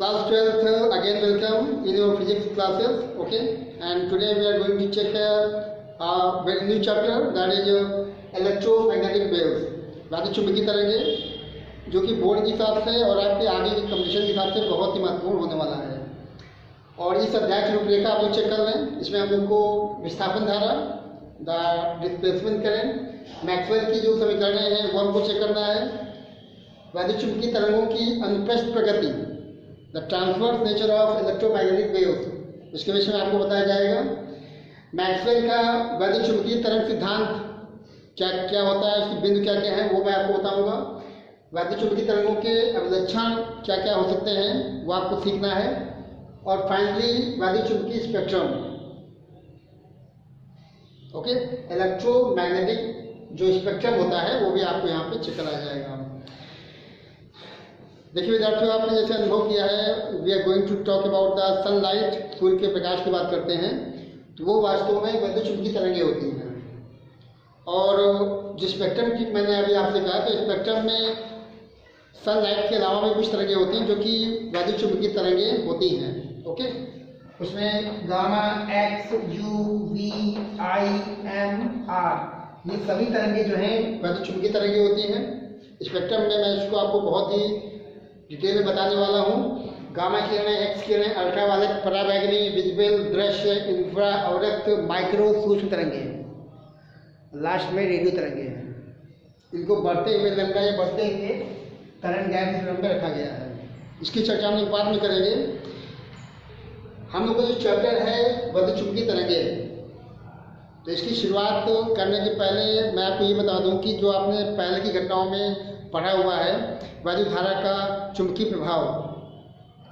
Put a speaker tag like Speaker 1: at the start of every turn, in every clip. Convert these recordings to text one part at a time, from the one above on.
Speaker 1: Class 12th, again welcome in your physics classes, okay? And today we are going to check a very new chapter, that is electromagnetic waves, वैद्युत चुंबकीय तरंगे, जो कि board के हिसाब से और आपके आगे के कंपटीशन के हिसाब से बहुत ही महत्वपूर्ण होने वाला है। और इस अध्याय की रूपरेखा आप लोग चेक कर लें। इसमें हम लोग को विस्थापन धारा, द डिस्प्लेसमेंट करंट, मैक्सवेल की जो समीकरणें हैं वो हमको चेक करना है, वैद्युत चुंबकीय तरंगों की अनुप्रस्थ प्रगति, the transverse nature of electromagnetic waves, इसके विषय में आपको बताया जाएगा। मैक्सवेल का वैद्युत चुंबकीय तरंग सिद्धांत क्या क्या होता है, इसके बिंदु क्या क्या है वो मैं आपको बताऊंगा। वैद्युत चुंबकीय तरंगों के अभिलक्षण क्या क्या हो सकते हैं वो आपको सीखना है। और फाइनली वैद्युत चुंबकीय स्पेक्ट्रम, ओके, इलेक्ट्रोमैग्नेटिक जो स्पेक्ट्रम होता है वो भी आपको यहाँ पे चेक कराया जाएगा। देखिए विद्यार्थियों, आपने जैसे अनुभव किया है, we are going to talk about the sunlight, सूर्य के प्रकाश की बात करते हैं, तो वो वास्तव में वैद्युत चुंबकीय तरंगें होती हैं। और जो स्पेक्ट्रम की मैंने अभी आपसे कहा, तो स्पेक्ट्रम में सनलाइट के अलावा भी कुछ तरंगें होती हैं जो कि वैद्युत चुंबकीय तरंगें होती हैं, ओके। उसमें gamma, X, U, V, I, M, R, ये सभी तरंगें जो हैं वैद्युत चुंबकीय तरंगें होती हैं। स्पेक्ट्रम में मैं इसको आपको बहुत ही डिटेल में बताने वाला हूँ। गामा किरणें, एक्स किरणें, अल्ट्रावायलेट, पराबैंगनी, विजिबल, दृश्य, इंफ्रा, अवरक्त, माइक्रो, सूक्ष्म तरंगें, लास्ट में रेडियो तरंगें हैं। इनको बढ़ते हुए लंबा या बढ़ते हुए तरंग दैर्ध्य क्रम में रखा गया है। इसकी चर्चा हम लोग बाद में करेंगे। हम लोग का जो चैप्टर है वैद्युत चुंबकीय तरंगें, तो इसकी शुरुआत करने के पहले मैं आपको ये बता दूं कि जो आपने पहले की घटनाओं में पढ़ा हुआ है, वैद्युत धारा का चुंबकीय प्रभाव,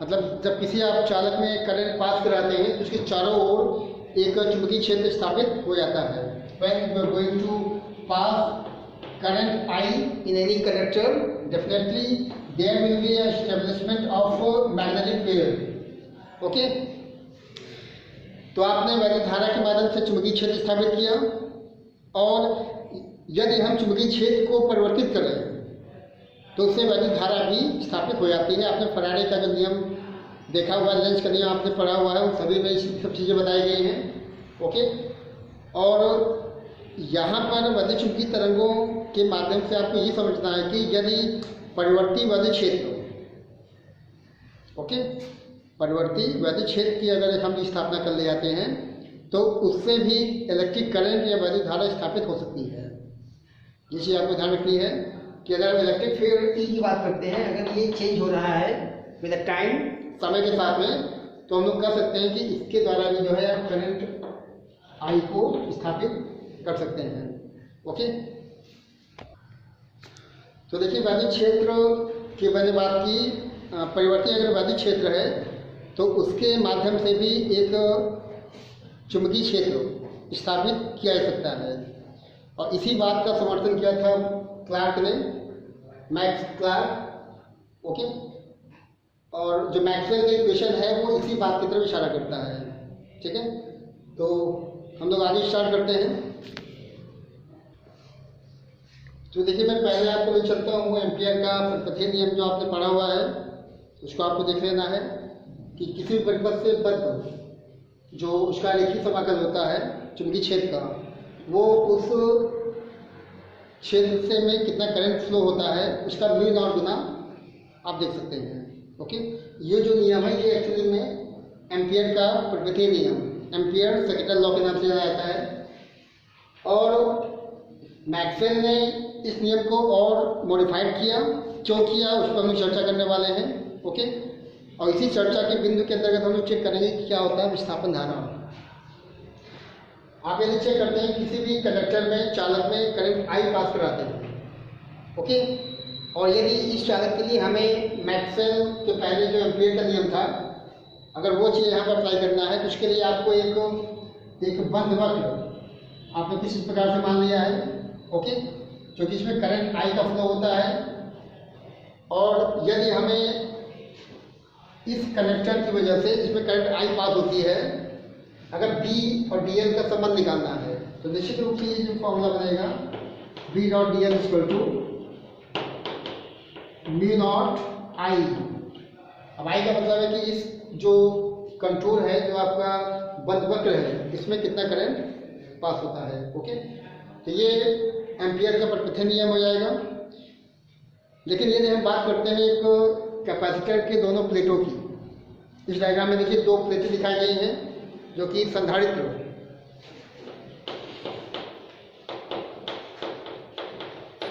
Speaker 1: मतलब जब किसी आप चालक में करंट पास कराते हैं तो उसके चारों ओर एक चुंबकीय क्षेत्र स्थापित हो जाता है। When you are going to pass current I in any conductor, definitely there will be a establishment of magnetic field, okay? तो आपने वैद्युत धारा के माध्यम से चुंबकीय क्षेत्र स्थापित किया, और यदि हम चुंबकीय क्षेत्र को परिवर्तित करें तो उससे वैद्युत धारा भी स्थापित हो जाती है। आपने फैराडे का जो नियम देखा हुआ है, लेंज का नियम आपने पढ़ा हुआ है, उन सभी में सब चीज़ें बताई गई हैं, ओके। और यहाँ पर वैद्युत चुंबकीय तरंगों के माध्यम से आपको ये समझना है कि यदि परिवर्ती वैद्युत क्षेत्र, ओके, परिवर्ती वैद्युत क्षेत्र की अगर हम स्थापना कर ले जाते हैं तो उससे भी इलेक्ट्रिक करंट या वैद्युत धारा स्थापित हो सकती है। ये चीज़ आपको ध्यान रखनी है कि अगर हम इलेक्ट्रिक फील्ड की बात करते हैं, अगर ये चेंज हो रहा है विद द टाइम, समय के साथ में, तो हम लोग कह सकते हैं कि इसके द्वारा भी जो है करंट आई को स्थापित कर सकते हैं, ओके। तो देखिए वैद्युत क्षेत्र की मैंने बात की, परिवर्ती अगर वैद्युत क्षेत्र है तो उसके माध्यम से भी एक चुंबकीय क्षेत्र स्थापित किया जा सकता है। और इसी बात का समर्थन किया था क्लार्क ने, मैक्स क्लार्क, ओके। और जो मैक्सवेल का इक्वेशन है वो इसी बात की तरफ इशारा करता है, ठीक है। तो हम लोग आगे स्टार्ट करते हैं। तो देखिए मैं पहले आपको ले चलता हूँ एम्पियर का परिपथीय नियम, जो आपने पढ़ा हुआ है उसको आपको देख लेना है कि किसी भी परिपथ से बद्ध जो उसका रेखीय समाकल होता है चुंबकीय क्षेत्र का, वो उस क्षेत्र से में कितना करंट फ्लो होता है उसका म्यू नॉट गुना आप देख सकते हैं, ओके। ये जो नियम है ये एक्चुअली में एम्पियर का परिपथीय नियम, एम्पियर सेकेंड लॉ के नाम से जाना जाता है। और मैक्सवेल ने इस नियम को और मॉडिफाइड किया, क्यों किया उस पर हम चर्चा करने वाले हैं, ओके। और इसी चर्चा के बिंदु के अंतर्गत हम लोग चेक करेंगे कि क्या होता है विस्थापन धारा। आप यदि चेक करते हैं किसी भी कंडक्टर में, चालक में करंट आई पास कराते हैं, ओके, और यदि इस चालक के लिए हमें मैक्सवेल के पहले जो एम्पियर का नियम था, अगर वो चीज़ यहाँ पर अप्लाई करना है तो उसके लिए आपको एक बंद वक्र आपने कुछ इस प्रकार से मान लिया है, ओके, क्योंकि इसमें करंट आई का फ्लो होता है। और यदि हमें इस कंडक्टर की वजह से इसमें करंट आई पास होती है, अगर बी और डी एल का संबंध निकालना है तो निश्चित रूप से ये जो फॉर्मूला बनेगा B dot D L equal to mu not I अब आई का मतलब है कि इस जो कंट्रोल है, जो आपका बंद वक्र है, इसमें कितना करंट पास होता है। ओके, तो ये एम्पियर का प्रकृति नियम हो जाएगा। लेकिन यदि हम बात करते हैं एक कैपेसिटर के दोनों प्लेटों की, इस डायग्राम में देखिए 2 प्लेटें दिखाई गई हैं जो कि संधारित्र,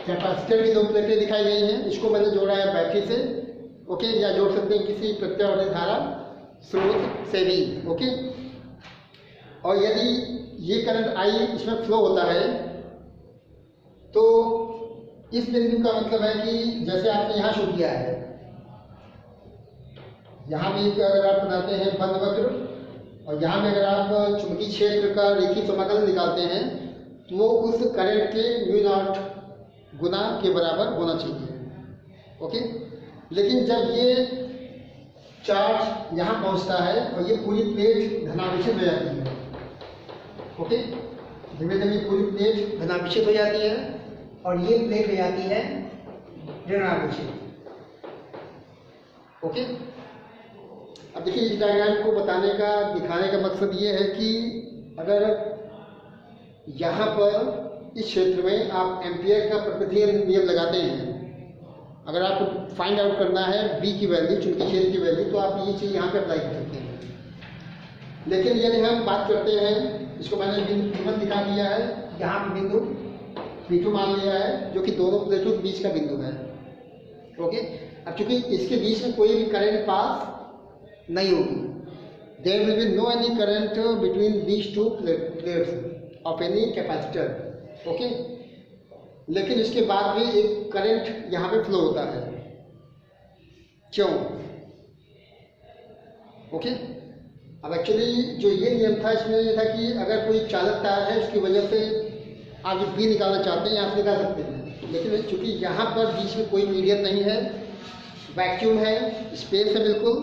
Speaker 1: कैपेसिटर की 2 प्लेटें दिखाई गई हैं। इसको मैंने जोड़ा है बैटरी से, ओके, या जोड़ सकते हैं किसी प्रत्यावर्ती धारा स्रोत से भी। ओके, और यदि ये करंट आई इसमें फ्लो होता है तो इस बिंदु का मतलब है कि जैसे आपने यहाँ शो किया है, यहाँ भी अगर आप बनाते हैं बंद वक्र और यहाँ में अगर आप चुंबकीय क्षेत्र का रेखीय समाकलन निकालते हैं तो वो उस करंट के μ0 गुना के बराबर होना चाहिए। ओके, लेकिन जब ये चार्ज यहाँ पहुँचता है और ये पूरी प्लेट धनावेशित हो जाती है, ओके, धीरे धीरे पूरी प्लेट धनावेशित हो जाती है और ये प्लेट हो जाती है ऋणावेशित। ओके, अब देखिए इस डायग्राम को बताने का, दिखाने का मकसद ये है कि अगर यहाँ पर इस क्षेत्र में आप एम्पियर का प्रकृति नियम लगाते हैं, अगर आपको फाइंड आउट करना है बी की वैल्यू, चुंबकीय क्षेत्र की वैल्यू, तो आप ये चीज़ यहाँ पे अप्लाई कर सकते हैं। लेकिन यदि हम बात करते हैं, इसको मैंने बिंदु P1 दिखा दिया है, यहाँ पे बिंदु P2 मान लिया है जो कि दोनों प्लेटों के बीच का बिंदु है। ओके, अब चूंकि इसके बीच में कोई भी करंट पास नहीं होगी, there will be no any current between these 2 plates of any capacitor. Okay, लेकिन इसके बाद भी एक करंट यहाँ पे फ्लो होता है, क्यों? ओके, अब एक्चुअली जो ये नियम था इसमें ये था कि अगर कोई चालक तार है उसकी वजह से आप जो बी निकालना चाहते हैं यहाँ से निकाल सकते हैं, लेकिन चूंकि यहाँ पर बीच में कोई मीडियम नहीं है, वैक्यूम है, स्पेस है बिल्कुल,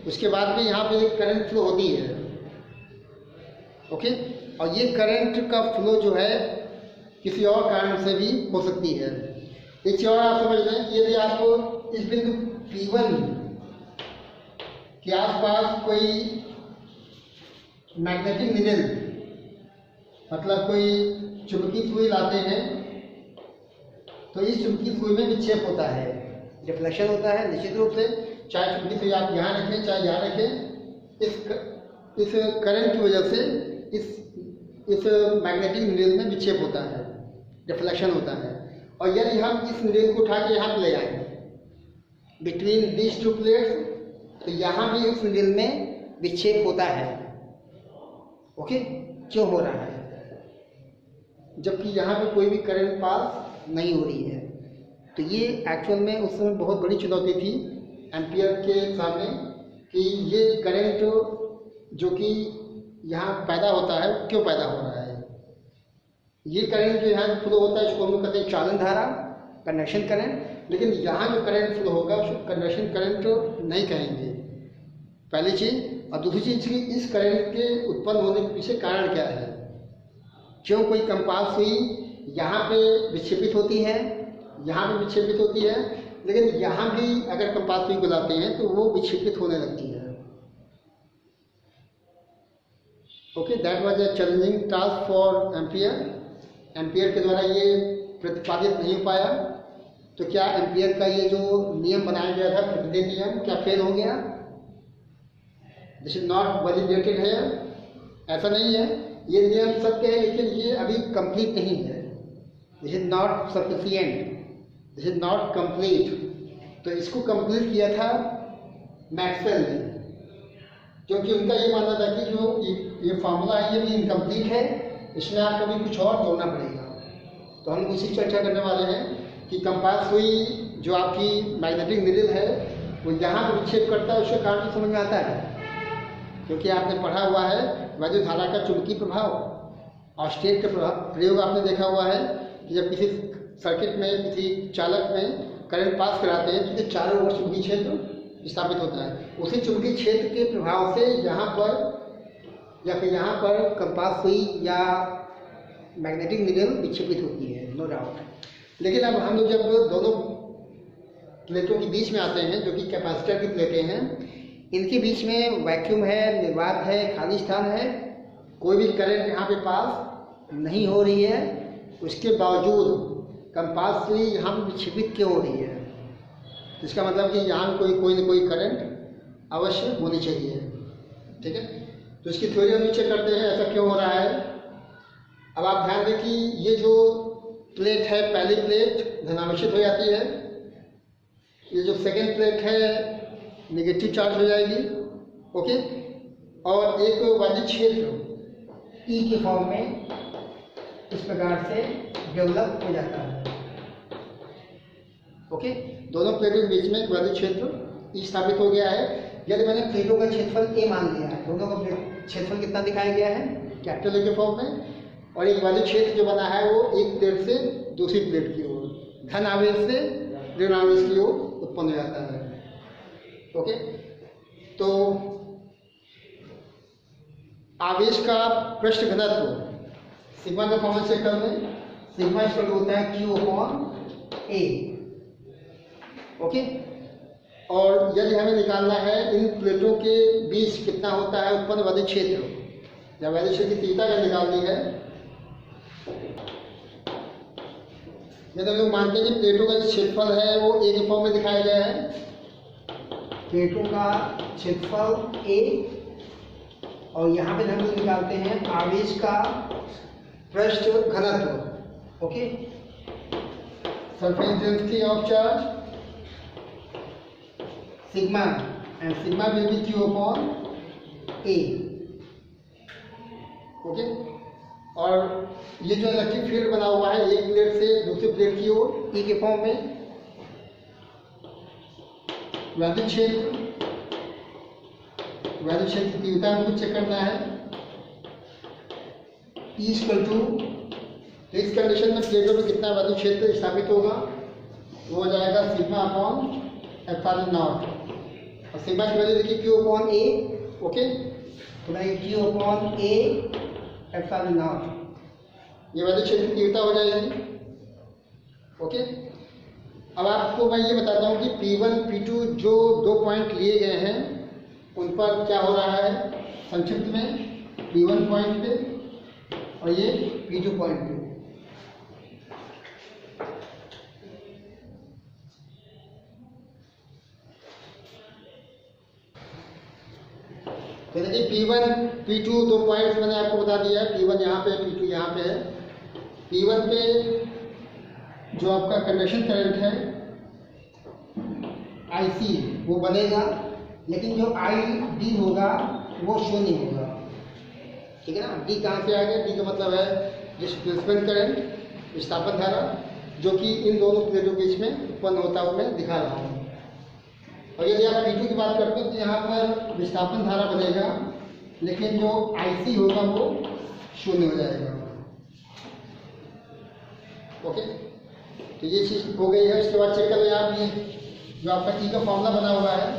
Speaker 1: उसके बाद भी यहाँ पे एक करंट फ्लो होती है। ओके, और ये करंट का फ्लो जो है किसी और कारण से भी हो सकती है। एक चीज और आप समझ लें कि यदि आप इस बिंदु P1 के आसपास कोई मैग्नेटिक निडल, मतलब कोई चुंबकीय सुई लाते हैं, तो इस चुंबकीय सुई में विक्षेप होता है, डिफ्लेक्शन होता है निश्चित रूप से, चाहे चुंबकीय सुई आप यहाँ रखें चाहे यहाँ रखें, इस करंट की वजह से इस मैग्नेटिक निडल में विक्षेप होता है, डिफ्लेक्शन होता है। और यदि हम इस निडल को उठा के यहाँ पे ले आए बिटवीन दीज 2 प्लेट्स, तो यहाँ भी उस निडल में विक्षेप होता है। ओके, क्यों हो रहा है? जबकि यहाँ पे कोई भी करंट पास नहीं हो रही है। तो ये एक्चुअल में उस समय बहुत बड़ी चुनौती थी एम्पियर के सामने कि ये करंट जो कि यहाँ पैदा होता है क्यों पैदा हो रहा है। ये करंट जो यहाँ फ्लो होता है इसको हम लोग कहते हैं चालन धारा, कंडक्शन करंट, लेकिन यहाँ जो करंट फ्लो होगा उसको कंडक्शन करंट नहीं कहेंगे, पहली चीज़। और दूसरी चीज़ कि इस करंट के उत्पन्न होने के पीछे कारण क्या है, क्यों कोई कंपास सुई यहाँ पे विक्षेपित होती है, यहाँ पे विक्षेपित होती है, लेकिन यहाँ भी अगर कंपास सुई बुलाते हैं तो वो विक्षेपित होने लगती है। Okay, that was a challenging task for ampere के द्वारा ये प्रतिपादित नहीं हो पाया। तो क्या एम्पियर का ये जो नियम बनाया गया था प्रतिदिन नियम, क्या फेल हो गया? दिस इज नॉट वैलिडेटेड है, ऐसा नहीं है। ये नियम सत्य है लेकिन ये अभी कंप्लीट नहीं है। This is not sufficient, this is not complete. तो इसको कंप्लीट किया था मैक्सवेल ने, क्योंकि उनका ये मानना था कि जो ये फार्मूला है ये भी इनकम्प्लीट है, इसमें आपको भी कुछ और जोड़ना पड़ेगा। तो हम उसी चर्चा करने वाले हैं कि कंपास सुई जो आपकी मैग्नेटिक निडल है वो यहाँ पर विक्षेप करता है, उसका कारण तो समझ में आता है क्योंकि आपने पढ़ा हुआ है वैद्युत धारा का चुंबकीय प्रभाव और स्टेट का प्रयोग आपने देखा हुआ है कि जब किसी सर्किट में किसी चालक में करंट पास कराते हैं तो चारों ओर चुंबकीय क्षेत्र स्थापित होता है। उसी चुंबकीय क्षेत्र के प्रभाव से यहाँ पर या फिर यहाँ पर कंपास सुई या मैग्नेटिक निडल विक्षेपित होती है, नो डाउट। लेकिन अब हम लोग जब दोनों प्लेटों के बीच में आते हैं जो कि कैपेसिटर की प्लेटें हैं, इनके बीच में वैक्यूम है, निर्वात है, खाली स्थान है, कोई भी करंट यहाँ पे पास नहीं हो रही है, उसके बावजूद कंपास यहाँ पे विक्षेपित क्यों हो रही है? इसका मतलब कि यहाँ कोई न कोई करंट अवश्य होनी चाहिए। ठीक है, तो इसकी थ्योरी हम नीचे करते हैं ऐसा क्यों हो रहा है। अब आप ध्यान दें कि ये जो प्लेट है, पहली प्लेट धनावेशित हो जाती है, ये जो सेकेंड प्लेट है नेगेटिव चार्ज हो जाएगी। ओके, और एक वैद्युत क्षेत्र ई के फॉर्म में इस प्रकार से डेवलप हो जाता है। ओके, दोनों प्लेटों के बीच में एक वैद्युत क्षेत्र ई स्थापित हो गया है। यदि मैंने प्लेटों का क्षेत्रफल ए मान लिया है, दोनों का क्षेत्रफल कितना दिखाया गया है? कैपिटल ए के फॉर्म में, और एक वैद्युत क्षेत्र जो बना है वो एक प्लेट से दूसरी प्लेट की ओर धन आवेश से ऋण आवेश की ओर उत्पन्न हो जाता है। ओके, तो आवेश का पृष्ठ घनत्व सिग्मा का फॉर्मूला चेक कर लें। सिग्मा इक्वल होता है Q अपॉन A। ओके, और यदि हमें निकालना है इन प्लेटों के बीच कितना होता है उत्पन्न वैद्युत क्षेत्र, या वैद्युत क्षेत्र की तीव्रता अगर निकालनी है, यदि हम लोग मानते हैं कि प्लेटों का क्षेत्रफल है वो ए के फॉर्म में दिखाया गया है, प्लेटों का क्षेत्रफल ए, और यहाँ पे हम लोग निकालते हैं आवेश का पृष्ठ घनत्व। Okay, surface density of charge sigma, and sigma will be Q upon A। Okay, और ये जो इलेक्ट्रिक फील्ड बना हुआ है एक प्लेट से दूसरी प्लेट की ओर ई के फॉर्म में, वैद्युत क्षेत्र की तीव्रता हमको चेक करना है। E इक्वल टू, इस कंडीशन में प्लेटों में कितना वैद्युत क्षेत्र स्थापित होगा, वो हो जाएगा सिग्मा अपॉन एप्सिलॉन नॉट, और सिग्मा की वैल्यू देखिए Q अपॉन A। ओके, तो मैं Q upon A epsilon not, ये वैद्युत क्षेत्र की तीव्रता हो जाएगी। ओके, अब आपको मैं ये बताता हूँ कि P1 P2 जो दो पॉइंट लिए गए हैं उन पर क्या हो रहा है। संक्षिप्त में P1 पॉइंट पे और ये P2 पॉइंट पे। तो देखिए P1 P2 दो पॉइंट्स मैंने आपको बता दिया है, P1 यहाँ पे, P2 यहाँ पे है। P1 पे जो आपका कंडक्शन करंट है IC वो बनेगा, लेकिन जो ID होगा वो शून्य होगा। ठीक है ना, D कहाँ से आ गया? D का मतलब है डिस्प्लेसमेंट करंट, विस्थापन धारा, जो कि इन दोनों प्लेटों के बीच में उत्पन्न होता हुआ मैं दिखा रहा हूँ। और यदि आप P2 की बात करते हैं तो यहाँ पर विस्थापन धारा बनेगा, लेकिन जो IC होगा वो शून्य हो जाएगा। ओके, तो ये चीज़ हो गई है। इसके बाद चेक करें आप ये जो आपका E का फॉर्मूला बना हुआ है,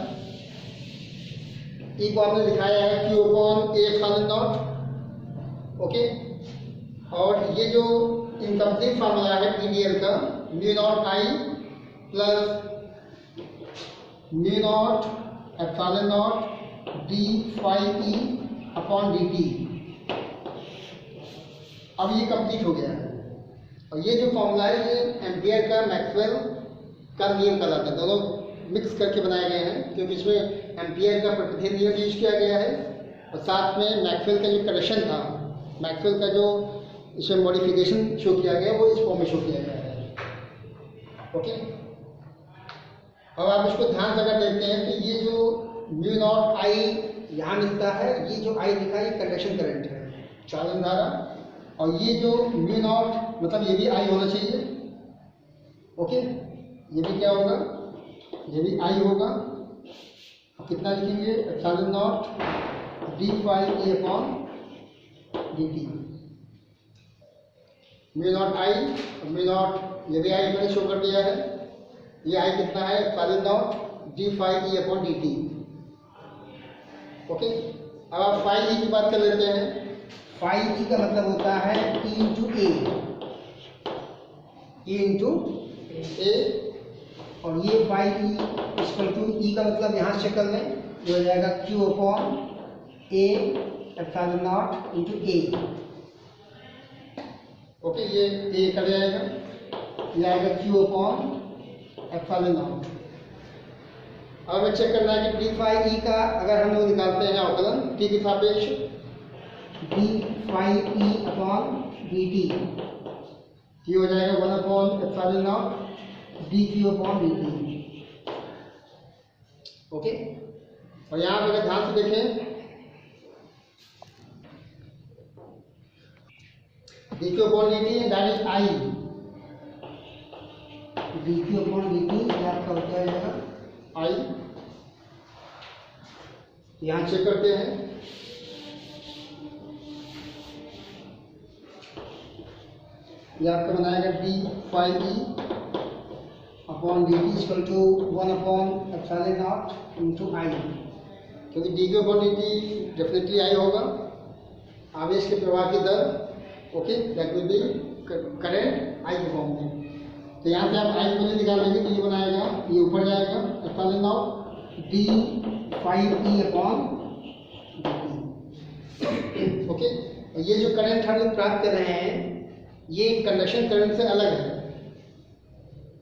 Speaker 1: E को आपने दिखाया है Q upon A epsilon not. Okay, और ये जो इनकम्प्लीट फार्मूला है PDL का, mu not I plus mu not epsilon not d phi E upon dt, अब ये कंप्लीट हो गया है। और ये जो फॉर्मूला है ये एम्पियर का मैक्सवेल का नियम कहलाता है, दोनों मिक्स करके बनाए गए हैं, क्योंकि इसमें एम्पियर का प्रतिभेद नियम यूज किया गया है और साथ में मैक्सवेल का जो करेक्शन था, मैक्सवेल का जो इसमें मॉडिफिकेशन शो किया गया वो इस फॉर्म में शो किया गया है। ओके, अब आप इसको ध्यान से अगर देखते हैं तो ये जो म्यू नॉट आई यहाँ मिलता है, ये जो आई लिखा है ये कंडक्शन करंट है, चालन धारा, और ये जो म्यू नॉट मतलब ये भी आई होना चाहिए। ओके, ये भी क्या होगा, ये भी आई होगा। अब कितना लिखेंगे, epsilon not d phi A upon dt, mu not I, mu not ये भी आई मैंने शो कर दिया है, ये आई कितना है, epsilon not d phi E upon dt। Okay, अब आप फाई E की बात कर लेते हैं। फाई E का मतलब होता है E into A, E into A, और ये phi E equal to E का मतलब यहाँ से कर लें जो हो जाएगा Q upon A epsilon not into A। Okay, ये A कट जाएगा, ये आएगा Q अपॉन एप्सिलॉन नॉट। अब हमें चेक करना है कि डी फाई ई का अगर हम लोग निकालते हैं अवकलन टी के सापेक्ष, D phi E upon D T, ये हो जाएगा 1 upon epsilon not D Q upon D T. Okay, और यहाँ पर अगर ध्यान से देखें D Q upon D T that is I, D Q upon D T आपका हो जाएगा आई। यहां चेक करते हैं, ये आपका बनाएगा d phi E upon D t equal to 1 upon epsilon not into I, क्योंकि d Q upon D t definitely I होगा, आवेश के प्रवाह की दर। Okay, that will be current I के फॉर्म में। तो यहाँ से आप आई को निकाल लेंगे तो ये बनाएगा, ये ऊपर जाएगा epsilon not D phi E upon D T. Okay, और ये जो करंट हम लोग प्राप्त कर रहे हैं ये कंडक्शन करंट से अलग है,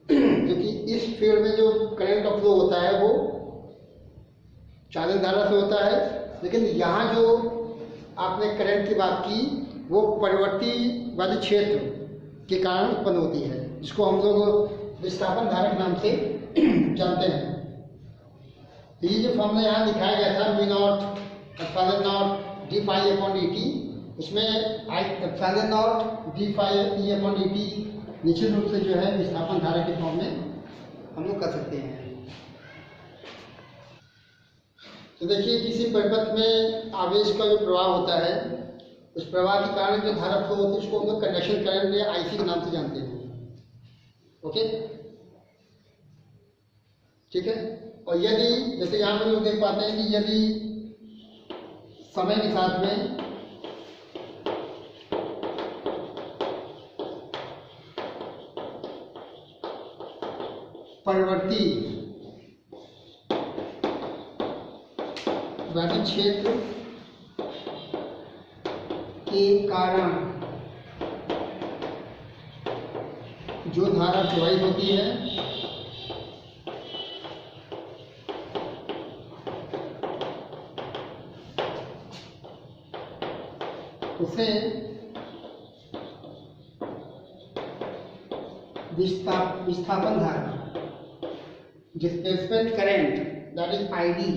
Speaker 1: क्योंकि इस फील्ड में जो करंट ऑफ फ्लो होता है वो चालन धारा से होता है, लेकिन यहाँ जो आपने करंट की बात की वो परिवर्ती वाले क्षेत्र के कारण उत्पन्न होती है, जिसको हम लोग विस्थापन धारा के नाम से जानते हैं। तो ये जो फॉर्मूला यहाँ दिखाया गया था mu not epsilon not D phi upon D t, उसमें I epsilon not D phi E upon D t निश्चित रूप से जो है विस्थापन धारा के फॉर्म में हम लोग कर सकते हैं। तो देखिए, किसी परिपथ में आवेश का जो प्रवाह होता है उस प्रवाह के कारण जो धारा फ्लो होती है उसको हम लोग कंडक्शन करंट या आईसी के नाम से जानते हैं। ओके, ठीक है। और यदि जैसे यहाँ पर लोग देख पाते हैं कि यदि समय के साथ में परिवर्ती वैद्युत क्षेत्र के कारण जो धारा प्रवाहित होती है उसे विस्थापन धारा, displacement current that is ID,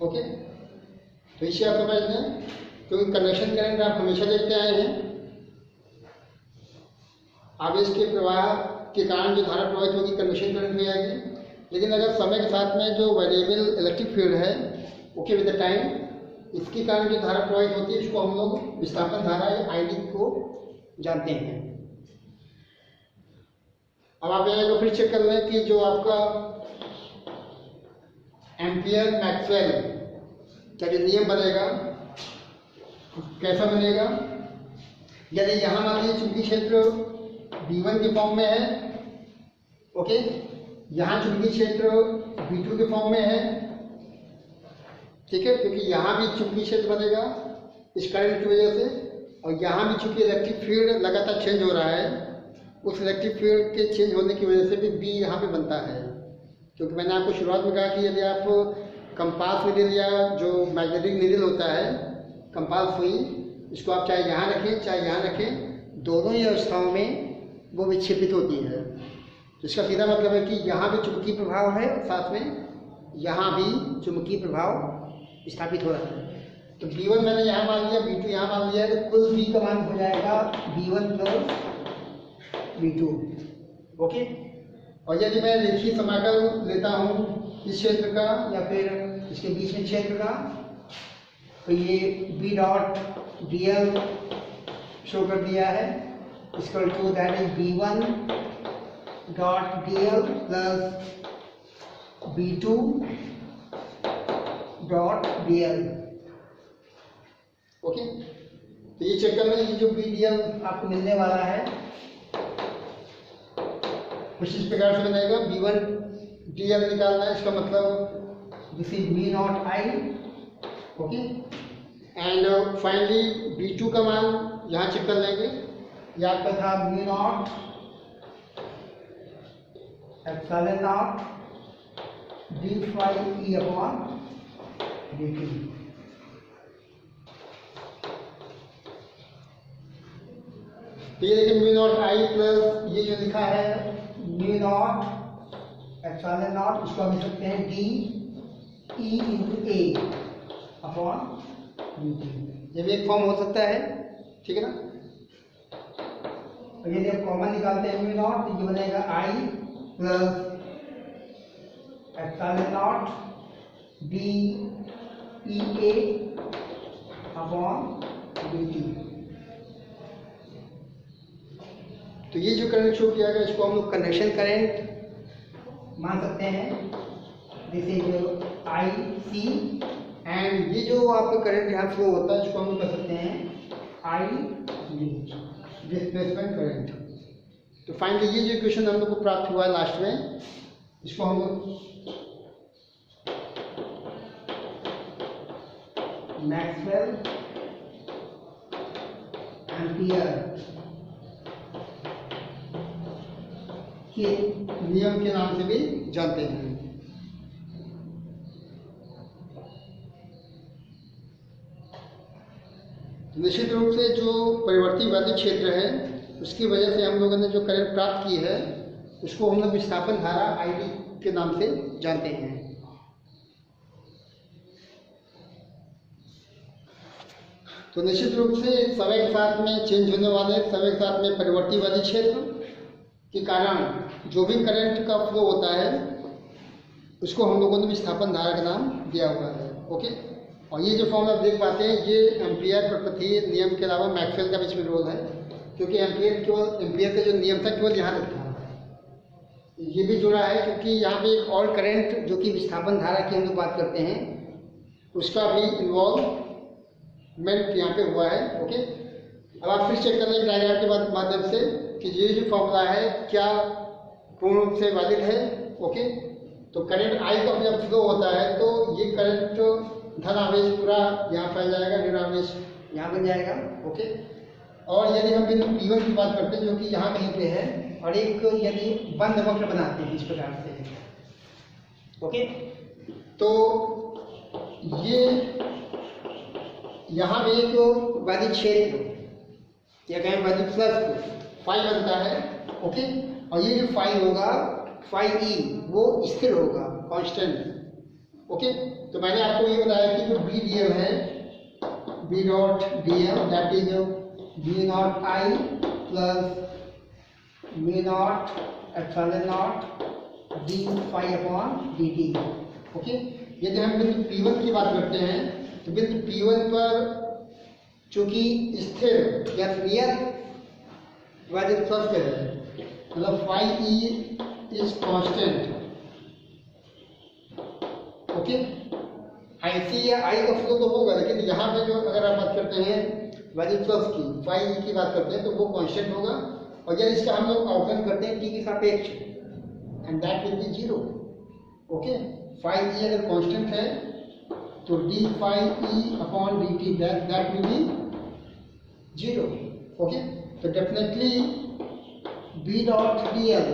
Speaker 1: okay. तो इसे आप समझ लें, क्योंकि कंडक्शन करंट आप हमेशा देखते आए हैं, आवेश के प्रवाह के कारण जो धारा प्रवाहित होगी कंडक्शन करंट में आएगी। लेकिन अगर समय के साथ में जो वेरिएबल इलेक्ट्रिक फील्ड है ओके विद द टाइम, इसके कारण जो धारा प्रवाहित होती है उसको हम लोग विस्थापन धारा या आईडी को जानते हैं। अब आप यहाँ फिर चेक कर लें कि जो आपका एम्पियर मैक्सवेल का जो नियम बनेगा कैसा बनेगा। यदि यहाँ मान लीजिए चुंबकीय क्षेत्र V1 के फॉर्म में है, ओके, यहाँ चुंबकीय क्षेत्र V2 के फॉर्म में है, ठीक है, क्योंकि यहाँ भी चुंबकीय क्षेत्र बनेगा इस करंट की वजह से, और यहाँ भी चूंकि इलेक्ट्रिक फील्ड लगातार चेंज हो रहा है, उस इलेक्ट्रिक फील्ड के चेंज होने की वजह से भी बी यहाँ पे बनता है। क्योंकि मैंने आपको शुरुआत में कहा कि यदि आप कंपास नीडल या जो मैग्नेटिक नीडल होता है कंपास सुई, इसको आप चाहे यहाँ रखें चाहे यहाँ रखें, दोनों ही अवस्थाओं में वो विक्षेपित होती है। तो इसका सीधा मतलब है कि यहाँ भी चुंबकीय प्रभाव है, साथ में यहाँ भी चुंबकीय प्रभाव स्थापित हो रहा है। तो B1 मैंने यहाँ मान लिया, B2 यहाँ मान लिया, तो कुल B का मान हो जाएगा B1 प्लस B2, ओके। और यदि मैं रेखीय समाकल लेता हूँ इस क्षेत्र का या फिर इसके बीच में क्षेत्र का, तो ये B डॉट DL शो कर दिया है, equal to that is B1 dot DL plus B2 dot DL, okay. तो ये चेक करना, ये जो BDL आपको मिलने वाला है कुछ इस प्रकार से बनेगा, V1 dl निकालना है, इसका मतलब this is V not I, okay. And finally V2 का मान यहाँ चेक कर लेंगे, ये आपका था V not epsilon not d phi E upon dt। तो ये देखिए म्यू नॉट I प्लस ये जो लिखा है म्यू नॉट एप्सिलॉन नॉट, इसको हम लिख सकते हैं d E into A upon dt। ये भी एक फॉर्म हो सकता है, ठीक है ना। और यदि आप कॉमन निकालते हैं म्यू नॉट तो ये बनेगा I plus epsilon not d E A upon dt। तो ये जो करंट शो किया गया इसको हम लोग कंडक्शन करंट मान सकते हैं, दिस इज IC। एंड ये जो आपका करंट यहाँ फ्लो होता है इसको हम लोग कर सकते हैं ID, डिस्प्लेसमेंट करंट। तो फाइनली ये जो इक्वेशन हम लोग को प्राप्त हुआ है लास्ट में, इसको हम लोग मैक्सवेल एम्पियर के नियम के नाम से भी जानते हैं। निश्चित रूप से जो परिवर्तीवादी क्षेत्र है उसकी वजह से हम लोगों ने जो करंट प्राप्त की है उसको हम लोग विस्थापन धारा ID के नाम से जानते हैं। तो निश्चित रूप से समय के साथ में चेंज होने वाले, समय के साथ में परिवर्तीवादी क्षेत्र के कारण जो भी करंट का फ्लो होता है उसको हम लोगों ने विस्थापन धारा का नाम दिया हुआ है, ओके। और ये जो फॉर्म आप देख पाते हैं ये एम्पियर प्रपथीय नियम के अलावा मैक्सवेल का बीच में रोल है, क्योंकि एम्पियर का जो नियम था केवल यहाँ तक था। ये भी जुड़ा है क्योंकि यहाँ पे एक और करंट जो कि विस्थापन धारा की हम लोग बात करते हैं उसका भी इन्वॉल्वमेंट यहाँ पे हुआ है, ओके। अब आप फिर चेक कर लेंगे डायग्राम के माध्यम से कि ये जो फॉर्मूला है क्या पूर्ण रूप से वैलिड है, ओके। तो करंट I का जब फ्लो होता है तो ये करंट धन आवेश पूरा यहाँ फैल जाएगा, ऋण आवेश यहाँ बन जाएगा, ओके। और यदि हम बिंदु P1 की बात करते हैं जो कि यहाँ कहीं पे है और एक यदि बंद वक्र बनाते हैं इस प्रकार से, ओके, तो ये यहाँ पे एक वैद्युत क्षेत्र या कहें वैद्युत फ्लक्स फाई बनता है, ओके। और ये जो फाई होगा फाई E वो स्थिर होगा, कांस्टेंट, ओके। तो मैंने आपको ये बताया कि जो BDL है B dot DL that is V not I plus mu not epsilon not d phi upon dt, okay. यदि हम बिंदु P1 की बात करते हैं तो बिंदु P1 पर चूंकि स्थिर या नियत वैद्युत फ्लक्स है, मतलब phi E is constant, okay. IC या I का फ्लो तो होगा, लेकिन यहाँ पे जो अगर आप बात करते हैं वैद्युत फ्लक्स की phi E की बात करते हैं तो वो कांस्टेंट होगा। और यदि इसका हम लोग आउटलाइन करते हैं t के सापेक्ष and that will be 0, okay. phi E अगर कांस्टेंट है तो d phi E upon dt that will be 0, okay. तो definitely B dot DL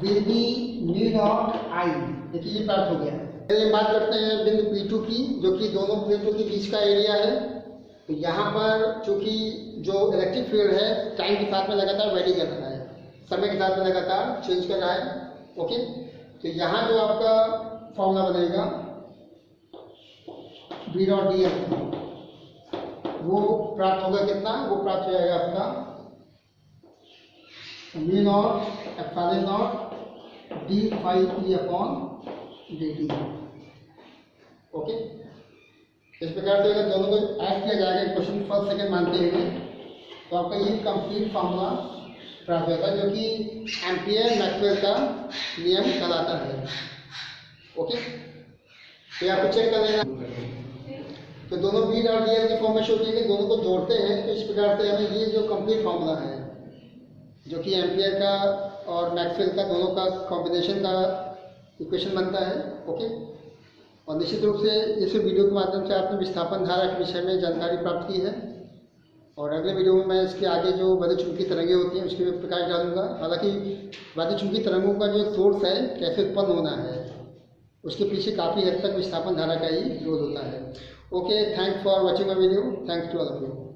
Speaker 1: will be mu not I, देखिए ये प्राप्त हो गया है। चलिए बात करते हैं बिंदु P2 की जो कि दोनों प्लेटों के बीच का एरिया है। तो यहाँ पर चूंकि जो इलेक्ट्रिक फील्ड है टाइम के साथ में लगातार वेरी कर रहा है, समय के साथ में लगातार चेंज कर रहा है, ओके। तो यहाँ जो आपका फॉर्मूला बनेगा B डॉट DL वो प्राप्त होगा कितना, वो प्राप्त हो जाएगा आपका mu not epsilon not d phi E upon dt, okay. इस प्रकार से अगर दोनों को ऐड किया जाएगा क्वेश्चन फर्स्ट सेकंड मानते हुए तो आपका ये कंप्लीट फॉर्मूला प्राप्त होगा जो कि एम्पियर मैक्सवेल का नियम कहलाता है, ओके। तो आपको चेक कर लेना। तो दोनों B और DL की फॉर्म में शो किए गए, दोनों को जोड़ते हैं तो इस प्रकार से हमें ये जो कंप्लीट फॉर्मूला है जो कि एम्पियर का और मैक्सवेल का, दोनों का कॉम्बिनेशन का इक्वेशन बनता है। ओके, और निश्चित रूप से इस वीडियो के माध्यम से आपने विस्थापन धारा के विषय में जानकारी प्राप्त की है, और अगले वीडियो में मैं इसके आगे जो विद्युत तरंगें होती हैं उसके प्रकाश डालूंगा। हालांकि विद्युत तरंगों का जो सोर्स है, कैसे उत्पन्न होना है, उसके पीछे काफ़ी हद तक विस्थापन धारा का ही रोल होता है। Okay, thanks for watching my video, thanks to all of you.